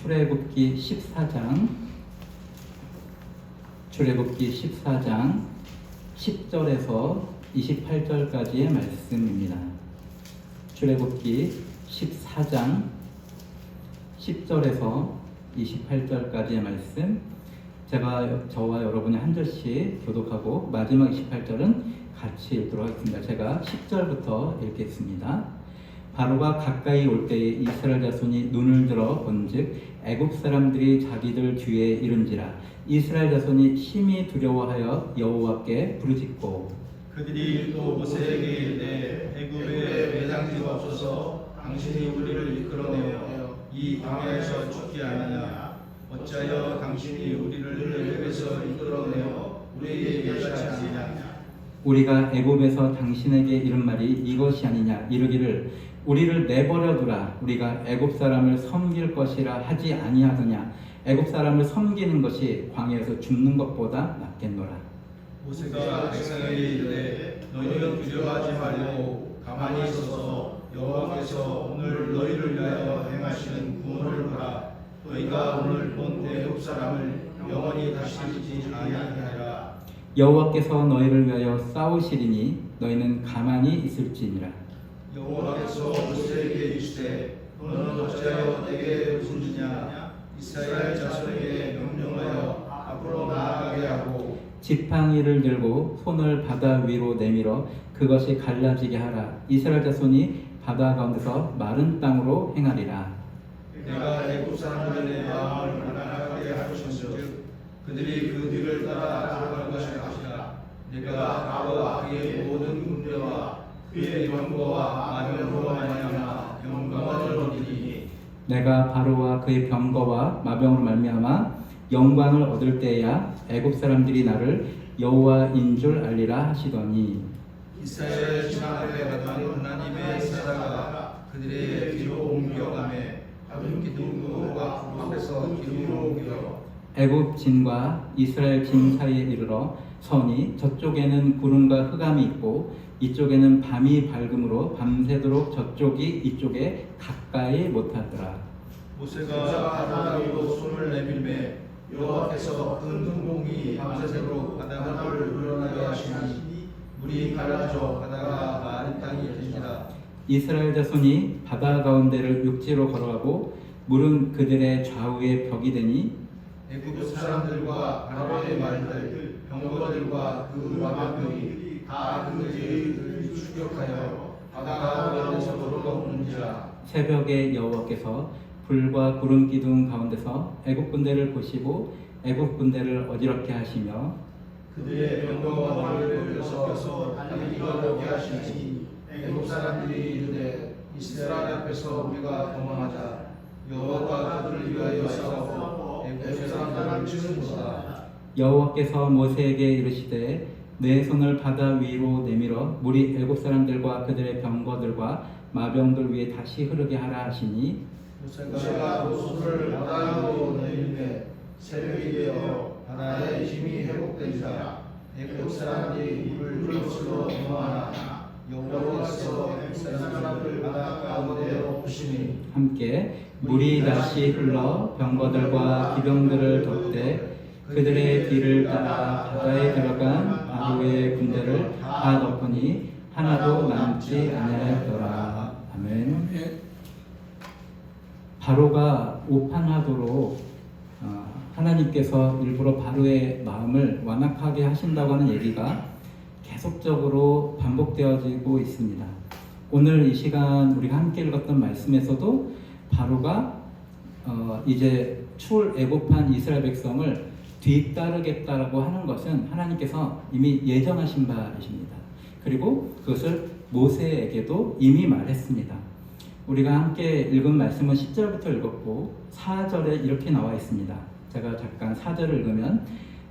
출애굽기 14장 10절에서 28절까지의 말씀입니다. 출애굽기 14장 10절에서 28절까지의 말씀, 저와 여러분이 한 절씩 교독하고 마지막 28절은 같이 읽도록 하겠습니다. 제가 10절부터 읽겠습니다. 바로가 가까이 올 때에 이스라엘 자손이 눈을 들어 본즉 애굽 사람들이 자기들 뒤에 이른지라. 이스라엘 자손이 심히 두려워하여 여호와께 부르짖고 그들이 또 모세에게 이르되 애굽에 매장지가 없어서 당신이 우리를 이끌어내어 이 광야에서 죽게 하느냐. 어찌하여 당신이 우리를 애굽에서 이끌어내어 우리에게 멸시하지 않느냐. 우리가 애굽에서 당신에게 이른 말이 이것이 아니냐. 이르기를 우리를 내버려 두라. 우리가 애굽 사람을 섬길 것이라 하지 아니하더냐. 애굽 사람을 섬기는 것이 광야에서 죽는 것보다 낫겠노라. 모세가 백성에게 이르되 너희는 두려워하지 말고 가만히 있어서 여호와께서 오늘 너희를 위하여 행하시는 구원을 보라. 너희가 오늘 본 애굽 사람을 영원히 다시 보지 아니하리라. 여호와께서 너희를 위하여 싸우시리니 너희는 가만히 있을지니라. 여호와께서 모세에게 이르시되 너는 어찌하여 내게 부르짖느냐. 이스라엘 자손에게 명령하여 앞으로 나아가게 하고 지팡이를 들고 손을 바다 위로 내밀어 그것이 갈라지게 하라. 이스라엘 자손이 바다 가운데서 마른 땅으로 행하리라. 내가 애굽 사람들의 마음을 불안하게 하셨은즉 그들이 그 뒤를 따라 들어갈 것이라. 내가 바로와 그의 모든 군대와 그의 병거와 마병으로 말미암아 영광을 얻으리니 내가 바로와 그의 병거와 마병으로 말미암아 영광을 얻을 때야 애굽 사람들이 나를 여호와인 줄 알리라 하시더니 이스라엘 지팡 앞에 갔던 하나님의 사자가 그들의 뒤로 옮겨가매 가둔 기둥과 앞에서 기둥으로 옮겨 애굽 진과 이스라엘 진 사이에 이르러 서니 저쪽에는 구름과 흑암이 있고 이쪽에는 밤이 밝음으로 밤새도록 저쪽이 이쪽에 가까이 못하더라. 모세가 바다 위로 손을 내밀매 여호와께서 큰 흥공이 밤새도록 바다를 흘러나게 하시니 물이 갈라져 바다가 마른 땅이 되니라. 이스라엘 자손이 바다 가운데를 육지로 걸어가고 물은 그들의 좌우에 벽이 되니 애굽 사람들과 바로의 말들 병거들과 그 마병들이 다 그들을 추격하여 바다 가운데서 걸어오는지라. 새벽에 여호와께서 불과 구름 기둥 가운데서 애굽 군대를 보시고 애굽 군대를 어지럽게 하시며 그들의 병거와 말을 꺾여서 달리기가 어렵게 하시니 애굽 사람들이 이르되 이스라엘 앞에서 우리가 도망하자. 여호와가 그들을 위하여 싸우고 애굽 사람들을 치는 것이다. 여호와께서 모세에게 이르시되 내 손을 바다 위로 내밀어 물이 애굽 사람들과 그들의 병거들과 마병들 위에 다시 흐르게 하라 하시니 모세가 손을 바다 위로 내밀매 새벽이 되어 바다의 힘이 회복되니라. 애굽 사람들이 물을 그것으로 넘어가나 여호와께서 애굽 사람을 바다 가운데로 부시니 함께 물이 다시 흘러 병거들과 기병들을 덮되 그들의 뒤를 따라 바다에 들어간 바로의 군대를 다 덮으니 하나도 남지 아니하였더라. 아멘. 바로가 오판하도록 하나님께서 일부러 바로의 마음을 완악하게 하신다고 하는 얘기가 계속적으로 반복되어지고 있습니다. 오늘 이 시간 우리가 함께 읽었던 말씀에서도 바로가 이제 출애굽한 이스라엘 백성을 뒤따르겠다라고 하는 것은 하나님께서 이미 예정하신 바이십니다. 그리고 그것을 모세에게도 이미 말했습니다. 우리가 함께 읽은 말씀은 10절부터 읽었고 4절에 이렇게 나와 있습니다. 제가 잠깐 4절을 읽으면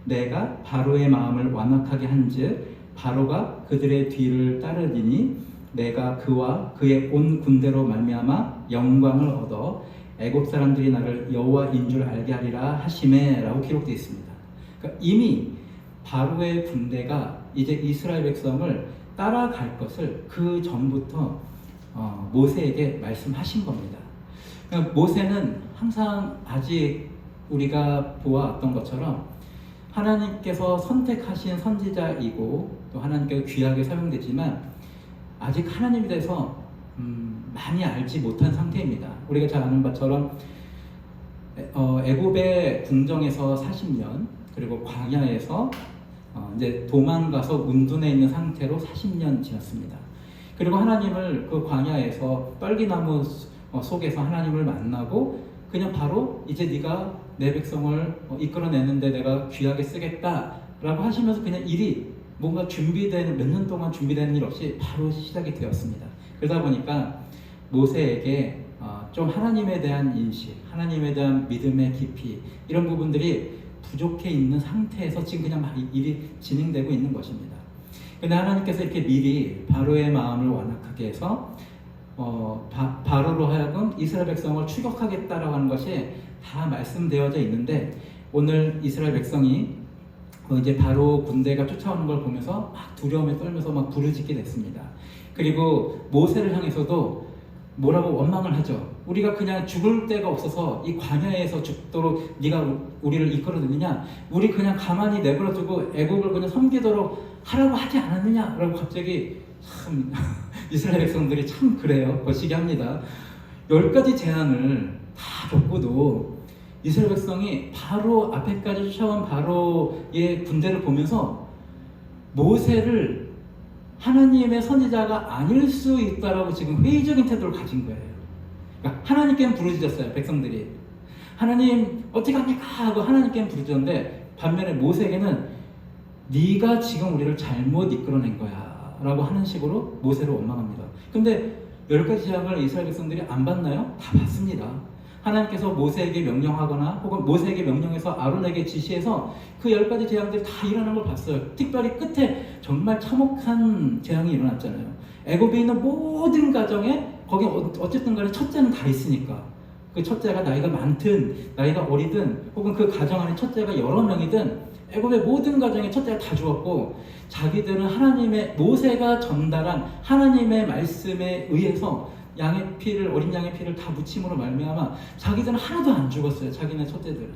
내가 바로의 마음을 완악하게 한즉 바로가 그들의 뒤를 따르리니 내가 그와 그의 온 군대로 말미암아 영광을 얻어 애굽 사람들이 나를 여호와인 줄 알게 하리라 하시매라고 기록되어 있습니다. 그러니까 이미 바로의 군대가 이제 이스라엘 백성을 따라갈 것을 그 전부터 모세에게 말씀하신 겁니다. 그러니까 모세는 항상 아직 우리가 보아왔던 것처럼 하나님께서 선택하신 선지자이고 또 하나님께서 귀하게 사용되지만 아직 하나님에 대해서 많이 알지 못한 상태입니다. 우리가 잘 아는 바처럼 애굽의 궁정에서 40년 그리고 광야에서 이제 도망가서 운둔해 있는 상태로 40년 지났습니다. 그리고 하나님을 그 광야에서 떨기나무 속에서 하나님을 만나고 그냥 바로 이제 네가 내 백성을 이끌어내는데 내가 귀하게 쓰겠다라고 하시면서 그냥 일이 뭔가 준비되는 몇 년 동안 준비되는 일 없이 바로 시작이 되었습니다. 그러다 보니까 모세에게 좀 하나님에 대한 인식, 하나님에 대한 믿음의 깊이 이런 부분들이 부족해 있는 상태에서 지금 그냥 막 일이 진행되고 있는 것입니다. 근데 하나님께서 이렇게 미리 바로의 마음을 완악하게 해서 바로로 하여금 이스라엘 백성을 추격하겠다라고 하는 것이 다 말씀되어져 있는데 오늘 이스라엘 백성이 이제 바로 군대가 쫓아오는 걸 보면서 막 두려움에 떨면서 막 부르짖게 됐습니다. 그리고 모세를 향해서도 뭐라고 원망을 하죠. 우리가 그냥 죽을 데가 없어서 이 광야에서 죽도록 네가 우리를 이끌어내느냐? 우리 그냥 가만히 내버려두고 애국을 그냥 섬기도록 하라고 하지 않았느냐? 라고 갑자기 참 이스라엘 백성들이 참 그래요. 거시기 합니다. 10가지 재앙을 다 겪고도 이스라엘 백성이 바로 앞에까지 쫓아온 바로의 군대를 보면서 모세를 하나님의 선지자가 아닐 수 있다라고 지금 회의적인 태도를 가진 거예요. 그러니까 하나님께는 부르짖었어요. 백성들이. 하나님 어떻게 합니까? 하고 하나님께는 부르짖었는데 반면에 모세에게는 네가 지금 우리를 잘못 이끌어낸 거야 라고 하는 식으로 모세를 원망합니다. 근데 10가지 재앙을 이스라엘 백성들이 안 받나요? 다 받습니다. 하나님께서 모세에게 명령하거나 혹은 모세에게 명령해서 아론에게 지시해서 그 10가지 재앙들이 다 일어나는 걸 봤어요. 특별히 끝에 정말 참혹한 재앙이 일어났잖아요. 애굽에 있는 모든 가정에 거기 어쨌든 간에 첫째는 다 있으니까 그 첫째가 나이가 많든 나이가 어리든 혹은 그 가정 안에 첫째가 여러 명이든 애굽의 모든 가정에 첫째가 다 죽었고 자기들은 하나님의 모세가 전달한 하나님의 말씀에 의해서 양의 피를 어린 양의 피를 다 묻힘으로 말미암아 자기들은 하나도 안 죽었어요. 자기네 첫째들은.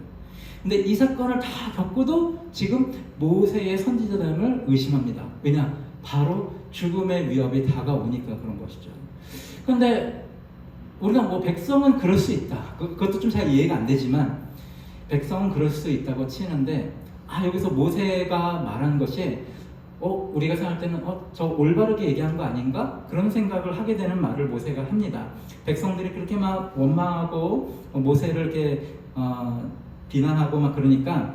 근데 이 사건을 다 겪고도 지금 모세의 선지자됨을 의심합니다. 왜냐? 바로 죽음의 위협이 다가오니까 그런 것이죠. 그런데 우리가 뭐 백성은 그럴 수 있다. 그것도 좀 잘 이해가 안 되지만 백성은 그럴 수 있다고 치는데 여기서 모세가 말한 것이 우리가 생각할 때는 저 올바르게 얘기한 거 아닌가? 그런 생각을 하게 되는 말을 모세가 합니다. 백성들이 그렇게 막 원망하고 모세를 이렇게 비난하고 막 그러니까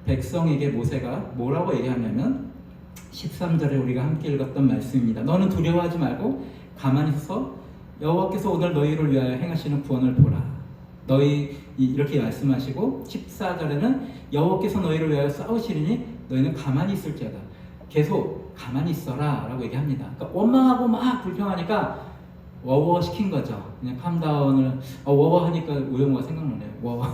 백성에게 모세가 뭐라고 얘기하냐면 13절에 우리가 함께 읽었던 말씀입니다. 너는 두려워하지 말고 가만히 서서 여호와께서 오늘 너희를 위하여 행하시는 구원을 보라. 너희 이렇게 말씀하시고 14절에는 여호와께서 너희를 위하여 싸우시리니 너희는 가만히 있을지어다. 계속 가만히 있어라 라고 얘기합니다. 그러니까 원망하고 막 불평하니까 워워 시킨 거죠. 그냥 캄다운을 워워 하니까 우영우가 생각나네요. 워워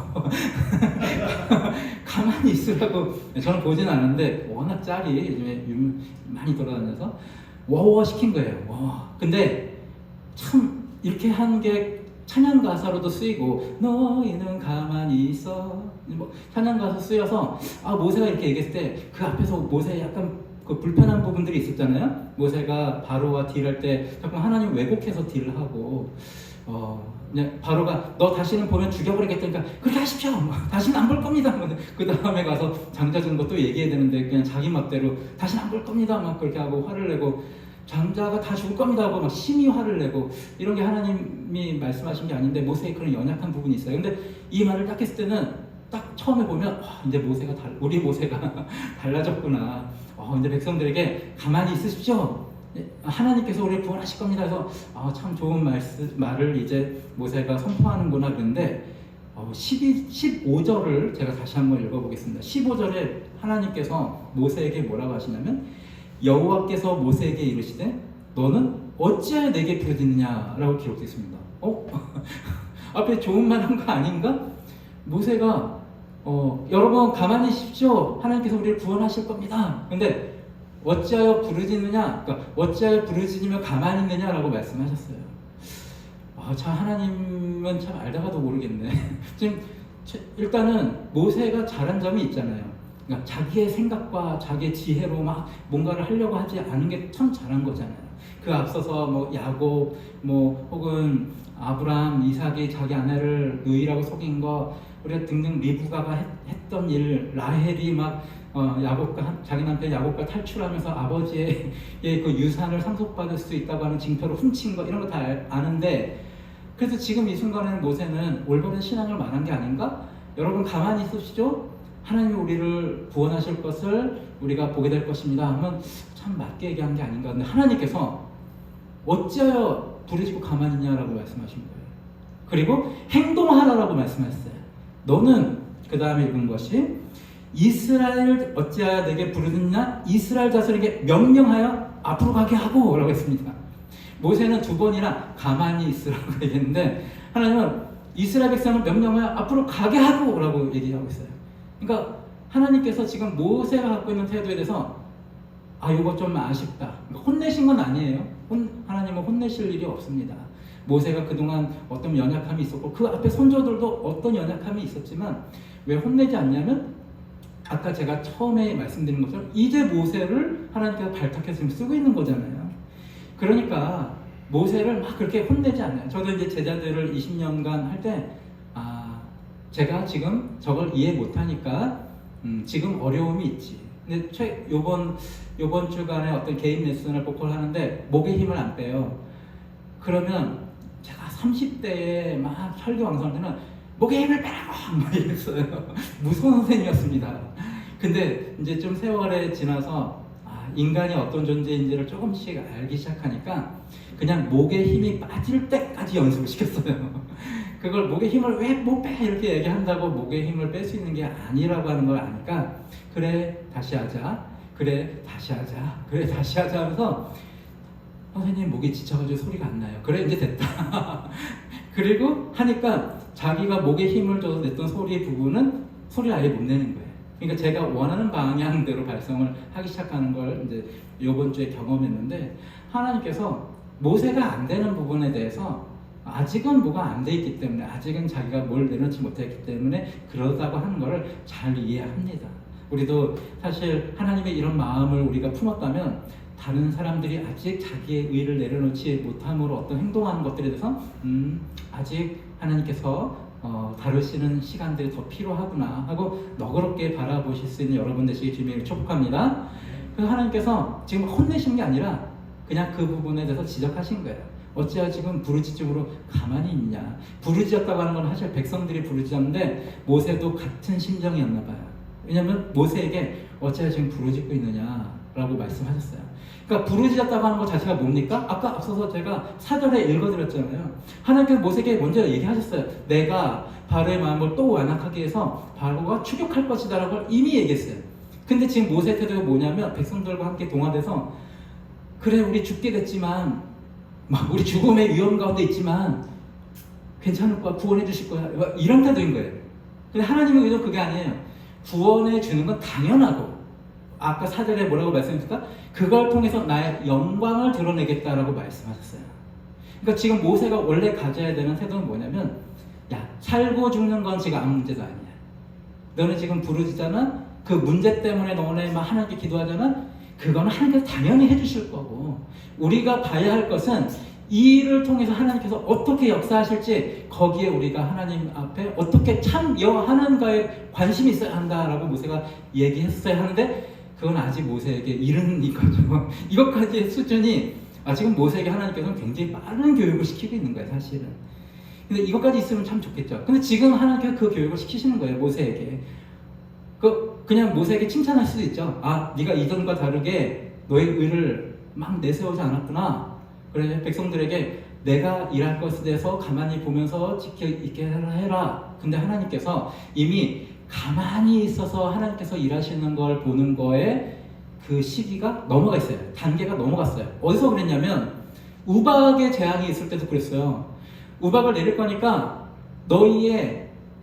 가만히 있으라고. 저는 보진 않았는데 워낙 짤이 요즘에 많이 돌아다녀서 워워 시킨 거예요. 워워. 근데 참 이렇게 한 게 찬양 가사로도 쓰이고 너희는 가만히 있어 찬양 가사 쓰여서 모세가 이렇게 얘기했을 때 그 앞에서 모세 약간 그 불편한 부분들이 있었잖아요. 모세가 바로와 딜할 때 자꾸 하나님 왜곡해서 딜을 하고 바로가 너 다시는 보면 죽여버리겠다니까 그렇게 하십시오. 다시는 안 볼 겁니다. 그 다음에 가서 장자 준 것도 얘기해야 되는데 그냥 자기 멋대로 다시는 안 볼 겁니다. 막 그렇게 하고 화를 내고 장자가 다 죽을 겁니다 하고 막 심히 화를 내고 이런 게 하나님이 말씀하신 게 아닌데 모세의 그런 연약한 부분이 있어요. 근데 이 말을 딱 했을 때는 딱 처음에 보면 이제 모세가 우리 모세가 달라졌구나. 이제 백성들에게 가만히 있으십시오. 하나님께서 우리를 구원하실 겁니다. 해서 참 좋은 말을 이제 모세가 선포하는구나. 그런데 15절을 제가 다시 한번 읽어보겠습니다. 15절에 하나님께서 모세에게 뭐라고 하시냐면 여호와께서 모세에게 이르시되 너는 어찌하여 내게 부르짖느냐라고 기록되어 있습니다. 앞에 좋은 말 한 거 아닌가? 모세가 여러분 가만히 있십시오. 하나님께서 우리를 구원하실 겁니다. 근데 어찌하여 부르짖느냐? 그러니까 어찌하여 부르짖으며 가만히 있느냐라고 말씀하셨어요. 참 하나님은 참 알다가도 모르겠네. 지금 일단은 모세가 잘한 점이 있잖아요. 그러니까 자기의 생각과 자기의 지혜로 막 뭔가를 하려고 하지 않은 게 참 잘한 거잖아요. 그 앞서서 뭐 야곱, 뭐 혹은 아브라함, 이삭이 자기 아내를 누이라고 속인 거, 우리가 등등 리브가가 했던 일, 라헬이 막 야곱과 자기 남편 야곱과 탈출하면서 아버지의 그 유산을 상속받을 수 있다고 하는 징표로 훔친 거, 이런 거 다 아는데, 그래서 지금 이 순간에는 모세는 올바른 신앙을 말한 게 아닌가? 여러분 가만히 있으시죠? 하나님이 우리를 구원하실 것을 우리가 보게 될 것입니다 하면 참 맞게 얘기한 게 아닌가. 근데 하나님께서 어찌하여 부르짖고 가만히 있냐라고 말씀하신 거예요. 그리고 행동하라라고 말씀하셨어요. 너는 그 다음에 읽은 것이 이스라엘 어찌하여 내게 부르짖냐? 이스라엘 자손에게 명령하여 앞으로 가게 하고 라고 했습니다. 모세는 2번이나 가만히 있으라고 얘기했는데 하나님은 이스라엘 백성을 명령하여 앞으로 가게 하고 라고 얘기하고 있어요. 그러니까 하나님께서 지금 모세가 갖고 있는 태도에 대해서 이거 좀 아쉽다. 그러니까 혼내신 건 아니에요. 하나님은 혼내실 일이 없습니다. 모세가 그동안 어떤 연약함이 있었고 그 앞에 선조들도 어떤 연약함이 있었지만 왜 혼내지 않냐면 아까 제가 처음에 말씀드린 것처럼 이제 모세를 하나님께서 발탁해서 지금 쓰고 있는 거잖아요. 그러니까 모세를 막 그렇게 혼내지 않아요. 저도 이제 제자들을 20년간 할 때 제가 지금 저걸 이해 못하니까 지금 어려움이 있지. 근데 요번 주간에 어떤 개인 레슨을 보컬 하는데 목에 힘을 안 빼요. 그러면 제가 30대에 막 혈기왕성할 때는 목에 힘을 빼라고 막 이랬어요. 무서운 선생님이었습니다. 근데 이제 좀 세월에 지나서 인간이 어떤 존재인지를 조금씩 알기 시작하니까 그냥 목에 힘이 빠질 때까지 연습을 시켰어요. 그걸 목에 힘을 왜 못 빼 이렇게 얘기한다고 목에 힘을 뺄 수 있는 게 아니라고 하는 걸 아니까 그래 다시 하자, 그래 다시 하자, 그래 다시 하자 하면서 선생님 목이 지쳐가지고 소리가 안 나요. 그래 이제 됐다. 그리고 하니까 자기가 목에 힘을 줘서 냈던 소리 부분은 소리를 아예 못 내는 거예요. 그러니까 제가 원하는 방향대로 발성을 하기 시작하는 걸 이제 이번 주에 경험했는데 하나님께서 모세가 안 되는 부분에 대해서 아직은 뭐가 안 돼 있기 때문에 아직은 자기가 뭘 내놓지 못했기 때문에 그러다고 하는 것을 잘 이해합니다. 우리도 사실 하나님의 이런 마음을 우리가 품었다면 다른 사람들이 아직 자기의 의를 내려놓지 못함으로 어떤 행동하는 것들에 대해서 아직 하나님께서 다루시는 시간들이 더 필요하구나 하고 너그럽게 바라보실 수 있는 여러분 되시기 주님을 축복합니다. 그래서 하나님께서 지금 혼내신 게 아니라 그냥 그 부분에 대해서 지적하신 거예요. 어찌하여 지금 부르짖음으로 가만히 있냐. 부르짖었다고 하는 건 사실 백성들이 부르짖었는데 모세도 같은 심정이었나 봐요. 왜냐하면 모세에게 어찌하여 지금 부르짖고 있느냐라고 말씀하셨어요. 그러니까 부르짖었다고 하는 것 자체가 뭡니까? 아까 앞서서 제가 4절에 읽어드렸잖아요. 하나님께서 모세에게 먼저 얘기하셨어요. 내가 바로의 마음을 또 완악하게 해서 바로가 추격할 것이다 라고 이미 얘기했어요. 근데 지금 모세의 태도가 뭐냐면 백성들과 함께 동화돼서 그래 우리 죽게 됐지만 막 우리 죽음의 위험 가운데 있지만 괜찮을 거야, 구원해 주실 거야, 이런 태도인 거예요. 근데 하나님의 의도는 그게 아니에요. 구원해 주는 건 당연하고 아까 4절에 뭐라고 말씀하셨을까? 그걸 통해서 나의 영광을 드러내겠다라고 말씀하셨어요. 그러니까 지금 모세가 원래 가져야 되는 태도는 뭐냐면 야, 살고 죽는 건 지금 아무 문제도 아니야. 너는 지금 부르짖잖아? 그 문제 때문에 너네 막 하나님께 기도하잖아? 그거는 하나님께서 당연히 해주실 거고 우리가 봐야 할 것은 이 일을 통해서 하나님께서 어떻게 역사하실지 거기에 우리가 하나님 앞에 어떻게 참여하는가에 관심이 있어야 한다라고 모세가 얘기했어야 하는데 그건 아직 모세에게 이른 거죠. 이것까지의 수준이 지금 모세에게 하나님께서는 굉장히 빠른 교육을 시키고 있는 거예요, 사실은. 근데 이것까지 있으면 참 좋겠죠. 근데 지금 하나님께서 그 교육을 시키시는 거예요, 모세에게. 그냥 모세에게 칭찬할 수도 있죠. 네가 이전과 다르게 너의 의를 막 내세우지 않았구나. 그래 백성들에게 내가 일할 것에 대해서 가만히 보면서 지켜 있게 해라. 근데 하나님께서 이미 가만히 있어서 하나님께서 일하시는 걸 보는 거에 그 시기가 넘어가 있어요. 단계가 넘어갔어요. 어디서 그랬냐면 우박의 재앙이 있을 때도 그랬어요. 우박을 내릴 거니까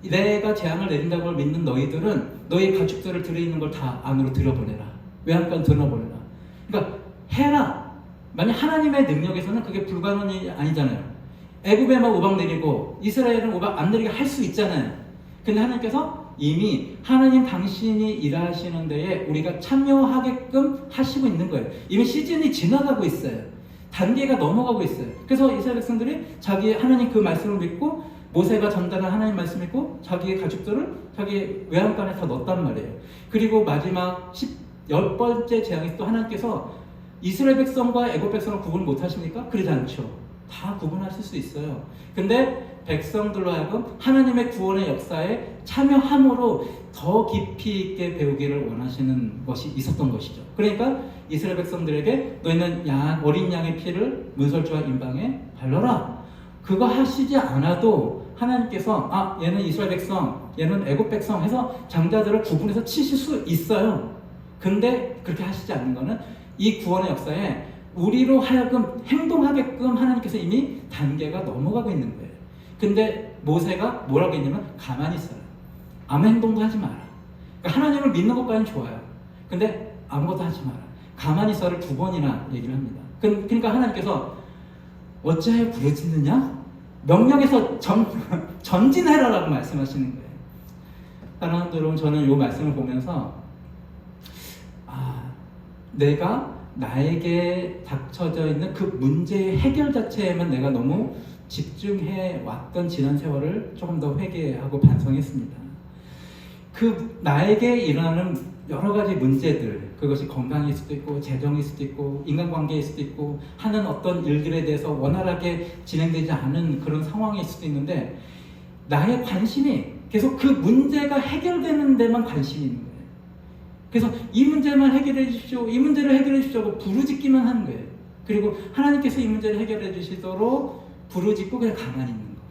내가 재앙을 내린다고 믿는 너희들은 너희 가축들을 들여있는 걸 다 안으로 들여보내라. 외양간 들여보내라. 그러니까 해라. 만약 하나님의 능력에서는 그게 불가능이 아니잖아요. 애굽에만 우박 내리고 이스라엘은 우박 안 내리게 할 수 있잖아요. 근데 하나님께서 이미 하나님 당신이 일하시는 데에 우리가 참여하게끔 하시고 있는 거예요. 이미 시즌이 지나가고 있어요. 단계가 넘어가고 있어요. 그래서 이스라엘 백성들이 자기 하나님 그 말씀을 믿고 모세가 전달한 하나님 말씀 믿고 자기의 가축들을 자기 외양간에 다 넣었단 말이에요. 그리고 마지막 10번째 재앙이 또 하나님께서 이스라엘 백성과 애굽 백성을 구분 못 하십니까? 그러지 않죠. 다 구분하실 수 있어요. 근데 백성들로 하여금 하나님의 구원의 역사에 참여함으로 더 깊이 있게 배우기를 원하시는 것이 있었던 것이죠. 그러니까 이스라엘 백성들에게 너희는 어린 양의 피를 문설주와 임방에 발라라. 그거 하시지 않아도 하나님께서 얘는 이스라엘 백성, 얘는 애굽 백성 해서 장자들을 구분해서 치실 수 있어요. 근데 그렇게 하시지 않는 거는 이 구원의 역사에 우리로 하여금 행동하게끔 하나님께서 이미 단계가 넘어가고 있는 거예요. 근데 모세가 뭐라고 했냐면 가만히 있어라. 아무 행동도 하지 마라. 그러니까 하나님을 믿는 것까지는 좋아요. 근데 아무것도 하지 마라. 가만히 있어를 2번이나 얘기를 합니다. 그러니까 하나님께서 어찌하여 부르짖느냐? 명령에서 전진해라라고 말씀하시는 거예요. 사랑하는 여러분, 저는 이 말씀을 보면서 내가 나에게 닥쳐져 있는 그 문제의 해결 자체에만 내가 너무 집중해 왔던 지난 세월을 조금 더 회개하고 반성했습니다. 그 나에게 일어나는 여러 가지 문제들, 그것이 건강일 수도 있고 재정일 수도 있고 인간관계일 수도 있고 하는 어떤 일들에 대해서 원활하게 진행되지 않은 그런 상황일 수도 있는데 나의 관심이 계속 그 문제가 해결되는 데만 관심이 있는 거예요. 그래서 이 문제만 해결해 주십시오, 이 문제를 해결해 주십시오 하고 부르짖기만 하는 거예요. 그리고 하나님께서 이 문제를 해결해 주시도록 부르짖고 그냥 가만히 있는 거.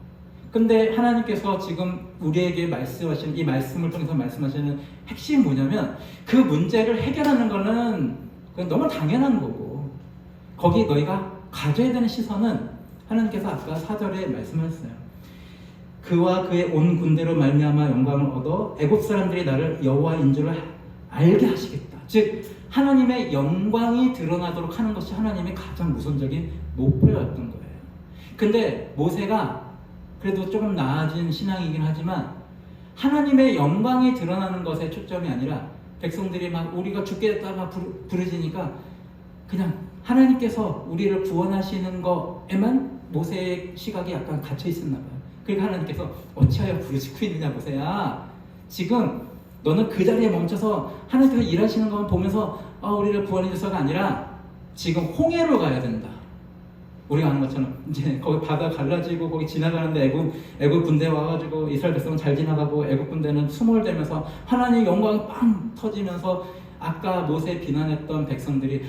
근데 하나님께서 지금 우리에게 말씀하시는 이 말씀을 통해서 말씀하시는 핵심이 뭐냐면 그 문제를 해결하는 거는 그건 너무 당연한 거고 거기 너희가 가져야 되는 시선은 하나님께서 아까 4절에 말씀하셨어요. 그와 그의 온 군대로 말미암아 영광을 얻어 애굽 사람들이 나를 여호와인 줄을 알게 하시겠다. 즉 하나님의 영광이 드러나도록 하는 것이 하나님의 가장 우선적인 목표였던 거예요. 근데 모세가 그래도 조금 나아진 신앙이긴 하지만 하나님의 영광이 드러나는 것에 초점이 아니라 백성들이 막 우리가 죽겠다 막 부르짖으니까 그냥 하나님께서 우리를 구원하시는 것에만 모세의 시각이 약간 갇혀 있었나 봐요. 그러니까 하나님께서 어찌하여 부르짖고 있느냐 모세야. 지금 너는 그 자리에 멈춰서 하나님께서 일하시는 것만 보면서 우리를 구원해 주셔서가 아니라 지금 홍해로 가야 된다. 우리가 아는 것처럼 이제 거기 바다 갈라지고 거기 지나가는데 애굽 군대 와가지고 이스라엘 백성은 잘 지나가고 애굽 군대는 수몰되면서 하나님의 영광이 빵 터지면서 아까 모세 비난했던 백성들이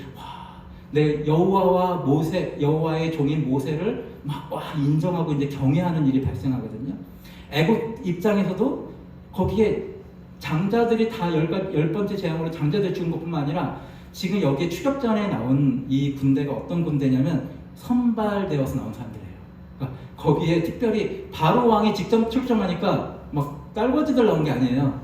내 여호와의 종인 모세를 막 인정하고 이제 경외하는 일이 발생하거든요. 애굽 입장에서도 거기에 장자들이 다 10번째 재앙으로 장자들 죽은 것뿐만 아니라 지금 여기에 추격전에 나온 이 군대가 어떤 군대냐면 선발되어서 나온 사람들이에요. 그러니까 거기에 특별히 바로 왕이 직접 출정하니까 막 딸거지들 나온 게 아니에요.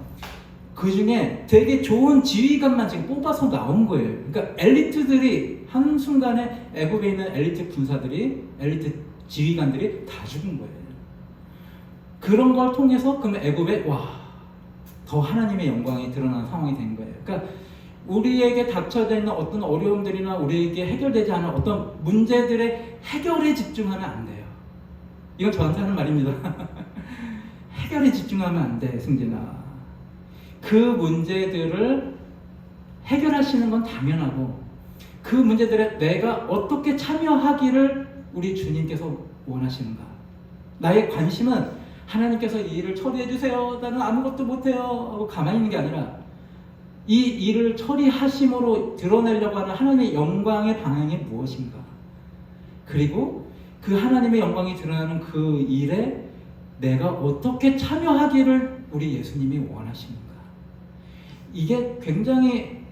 그 중에 되게 좋은 지휘관만 지금 뽑아서 나온 거예요. 그러니까 엘리트들이 한순간에 애굽에 있는 엘리트 군사들이 엘리트 지휘관들이 다 죽은 거예요. 그런 걸 통해서 그러면 애굽에 더 하나님의 영광이 드러나는 상황이 된 거예요. 그러니까 우리에게 닥쳐져 있는 어떤 어려움들이나 우리에게 해결되지 않은 어떤 문제들의 해결에 집중하면 안 돼요. 이건 저한테 하는 말입니다. 해결에 집중하면 안 돼, 승진아. 그 문제들을 해결하시는 건 당연하고 그 문제들에 내가 어떻게 참여하기를 우리 주님께서 원하시는가. 나의 관심은 하나님께서 이 일을 처리해 주세요. 나는 아무것도 못해요. 하고 가만히 있는 게 아니라 이 일을 처리하심으로 드러내려고 하는 하나님의 영광의 방향이 무엇인가. 그리고 그 하나님의 영광이 드러나는 그 일에 내가 어떻게 참여하기를 우리 예수님이 원하시는가. 이게 굉장히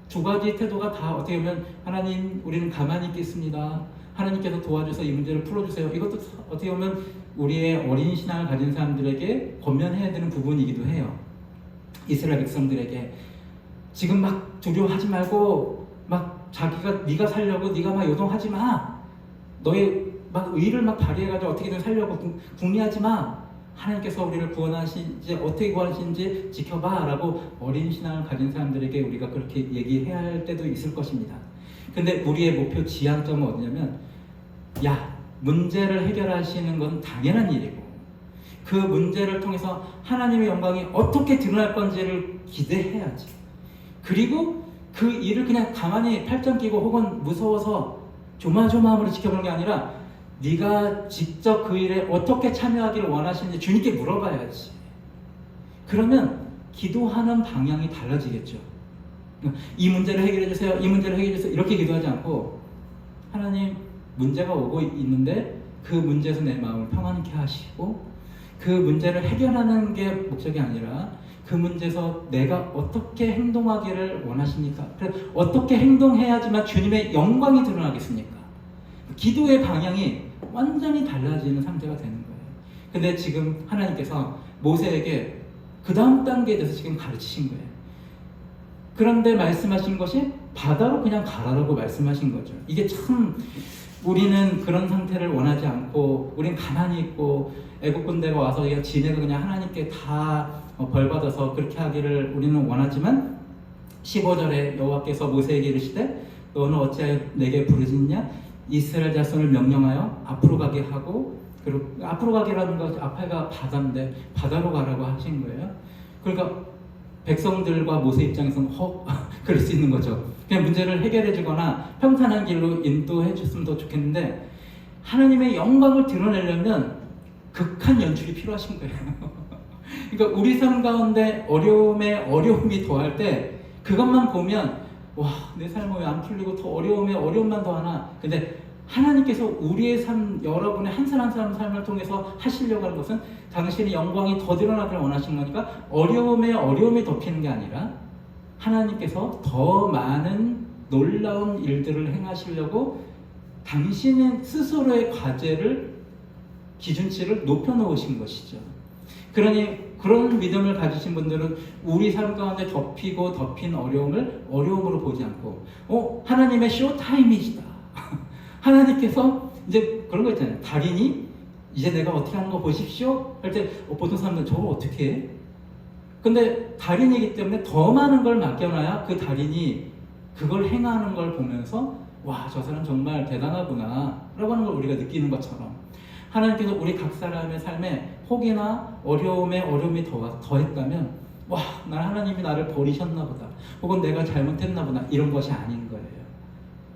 두 가지 태도가 다 어떻게 보면 하나님 우리는 가만히 있겠습니다. 하나님께서 도와줘서 이 문제를 풀어주세요. 이것도 어떻게 보면 우리의 어린 신앙을 가진 사람들에게 권면해야 되는 부분이기도 해요. 이스라엘 백성들에게 지금 막 두려워하지 말고 막 자기가 네가 살려고 네가 막 요동하지 마. 너의 막 의를 막 발휘해가지고 어떻게든 살려고 궁리하지 마. 하나님께서 우리를 구원하신지 어떻게 구원하신지 지켜봐 라고 어린 신앙을 가진 사람들에게 우리가 그렇게 얘기해야 할 때도 있을 것입니다. 근데 우리의 목표 지향점은 어디냐면, 야, 문제를 해결하시는 건 당연한 일이고 그 문제를 통해서 하나님의 영광이 어떻게 드러날 건지를 기대해야지. 그리고 그 일을 그냥 가만히 팔짱 끼고 혹은 무서워서 조마조마함으로 지켜보는 게 아니라 네가 직접 그 일에 어떻게 참여하기를 원하시는지 주님께 물어봐야지. 그러면 기도하는 방향이 달라지겠죠. 이 문제를 해결해 주세요. 이 문제를 해결해 주세요. 이렇게 기도하지 않고, 하나님, 문제가 오고 있는데 그 문제에서 내 마음을 평안케 하시고, 그 문제를 해결하는 게 목적이 아니라 그 문제에서 내가 어떻게 행동하기를 원하십니까? 어떻게 행동해야지만 주님의 영광이 드러나겠습니까? 기도의 방향이 완전히 달라지는 상태가 되는 거예요. 근데 지금 하나님께서 모세에게 그 다음 단계에 대해서 지금 가르치신 거예요. 그런데 말씀하신 것이 바다로 그냥 가라라고 말씀하신 거죠. 이게 참, 우리는 그런 상태를 원하지 않고 우린 가만히 있고 애국 군대가 와서 지네가 그냥 하나님께 다 벌받아서 그렇게 하기를 우리는 원하지만, 15절에 여호와께서 모세에게 이르시되 너는 어찌하여 내게 부르짖냐? 이스라엘 자손을 명령하여 앞으로 가게 하고, 그리고 앞으로 가게라는 것 앞에가 바다인데 바다로 가라고 하신 거예요. 그러니까 백성들과 모세 입장에서는 그럴 수 있는 거죠. 그냥 문제를 해결해 주거나 평탄한 길로 인도해 줬으면 더 좋겠는데, 하나님의 영광을 드러내려면 극한 연출이 필요하신 거예요. 그러니까 우리 삶 가운데 어려움에 어려움이 더할 때 그것만 보면, 와, 내 삶은 왜 안 풀리고 더 어려움에 어려움만 더하나. 근데 하나님께서 우리의 삶, 여러분의 한 사람 한 사람 삶을 통해서 하시려고 하는 것은 당신의 영광이 더 드러나기를 원하시는 거니까, 어려움에 어려움이 덮이는 게 아니라 하나님께서 더 많은 놀라운 일들을 행하시려고 당신의 스스로의 과제를, 기준치를 높여놓으신 것이죠. 그러니 그런 믿음을 가지신 분들은 우리 삶 가운데 덮이고 덮인 어려움을 어려움으로 보지 않고, 하나님의 쇼타임이시다. 하나님께서 이제 그런 거 있잖아요. 달인이 이제 내가 어떻게 하는 거 보십시오 할 때 보통 사람들은 저걸 어떻게 해? 근데 달인이기 때문에 더 많은 걸 맡겨놔야 그 달인이 그걸 행하는 걸 보면서, 와, 저 사람 정말 대단하구나 라고 하는 걸 우리가 느끼는 것처럼, 하나님께서 우리 각 사람의 삶에 혹이나 어려움에 어려움이 더했다면, 와, 하나님이 나를 버리셨나 보다, 혹은 내가 잘못했나 보다, 이런 것이 아닌 거예요.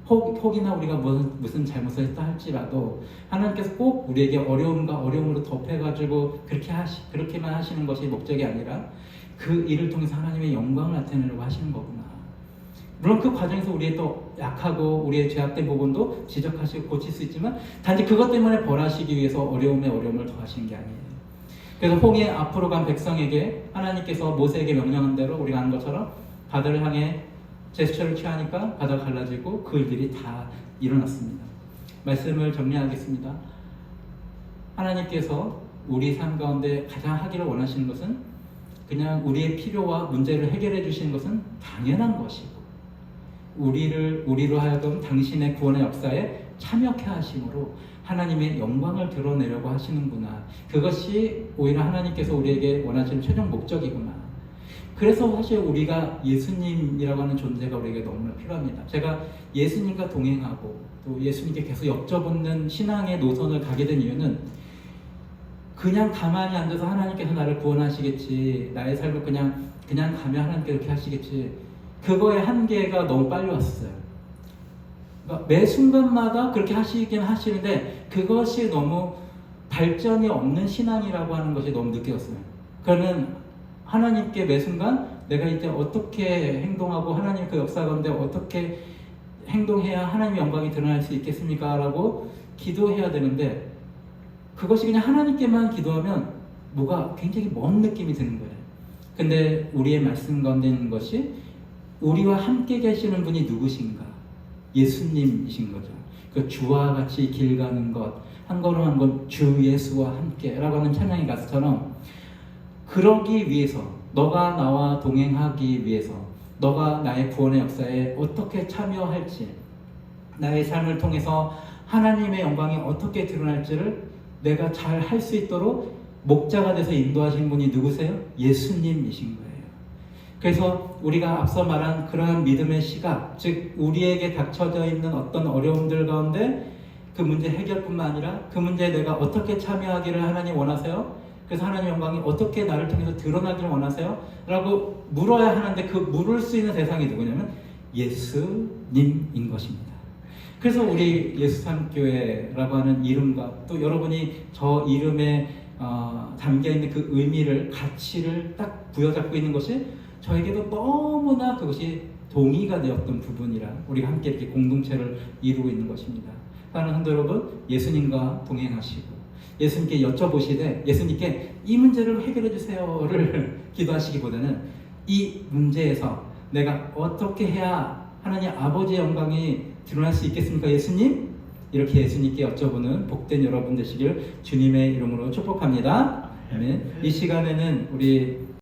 혹이나 우리가 무슨 잘못을 했다 할지라도 하나님께서 꼭 우리에게 어려움과 어려움으로 덮여가지고 그렇게만 하시는 것이 목적이 아니라 그 일을 통해서 하나님의 영광을 나타내려고 하시는 거구나. 물론 그 과정에서 우리의 또 약하고 우리의 죄악된 부분도 지적하시고 고칠 수 있지만, 단지 그것 때문에 벌하시기 위해서 어려움에 어려움을 더하시는 게 아니에요. 그래서 홍해 앞으로 간 백성에게 하나님께서 모세에게 명령한 대로 우리가 아는 것처럼 바다를 향해 제스처를 취하니까 바다가 갈라지고 그 일들이 다 일어났습니다. 말씀을 정리하겠습니다. 하나님께서 우리 삶 가운데 가장 하기를 원하시는 것은 그냥 우리의 필요와 문제를 해결해 주시는 것은 당연한 것이고, 우리로 하여금 당신의 구원의 역사에 참여케 하심으로 하나님의 영광을 드러내려고 하시는구나. 그것이 오히려 하나님께서 우리에게 원하시는 최종 목적이구나. 그래서 사실 우리가 예수님이라고 하는 존재가 우리에게 너무나 필요합니다. 제가 예수님과 동행하고 또 예수님께 계속 엮여붙는 신앙의 노선을 가게 된 이유는, 그냥 가만히 앉아서 하나님께서 나를 구원하시겠지, 나의 삶을 그냥 가면 하나님께서 이렇게 하시겠지, 그거의 한계가 너무 빨리 왔어요. 그러니까 매 순간마다 그렇게 하시긴 하시는데 그것이 너무 발전이 없는 신앙이라고 하는 것이 너무 느껴졌어요. 그러면 하나님께 매 순간 내가 이제 어떻게 행동하고 하나님 그 역사 가운데 어떻게 행동해야 하나님의 영광이 드러날 수 있겠습니까? 라고 기도해야 되는데, 그것이 그냥 하나님께만 기도하면 뭐가 굉장히 먼 느낌이 드는 거예요. 근데 우리의 말씀 가운데 있는 것이 우리와 함께 계시는 분이 누구신가? 예수님이신 거죠. 그 주와 같이 길 가는 것, 한 걸음 한 걸음 주 예수와 함께 라고 하는 찬양의 가사처럼, 그러기 위해서, 너가 나와 동행하기 위해서, 너가 나의 구원의 역사에 어떻게 참여할지, 나의 삶을 통해서 하나님의 영광이 어떻게 드러날지를 내가 잘 할 수 있도록 목자가 돼서 인도하신 분이 누구세요? 예수님이신 거예요. 그래서 우리가 앞서 말한 그러한 믿음의 시각, 즉 우리에게 닥쳐져 있는 어떤 어려움들 가운데 그 문제 해결뿐만 아니라 그 문제에 내가 어떻게 참여하기를 하나님 원하세요? 그래서 하나님 영광이 어떻게 나를 통해서 드러나기를 원하세요? 라고 물어야 하는데 그 물을 수 있는 대상이 누구냐면 예수님인 것입니다. 그래서 우리 예수삼교회라고 하는 이름과 또 여러분이 저 이름에 담겨있는 그 의미를, 가치를 딱 부여잡고 있는 것이 저에게도 너무나 그것이 동의가 되었던 부분이라 우리가 함께 이렇게 공동체를 이루고 있는 것입니다. 사랑하는 성도 여러분, 예수님과 동행하시고 예수님께 여쭤보시되 예수님께 이 문제를 해결해 주세요를 기도하시기보다는 이 문제에서 내가 어떻게 해야 하나님 아버지의 영광이 드러날 수 있겠습니까? 예수님? 이렇게 예수님께 여쭤보는 복된 여러분 되시길 주님의 이름으로 축복합니다. 아멘. 이 시간에는 우리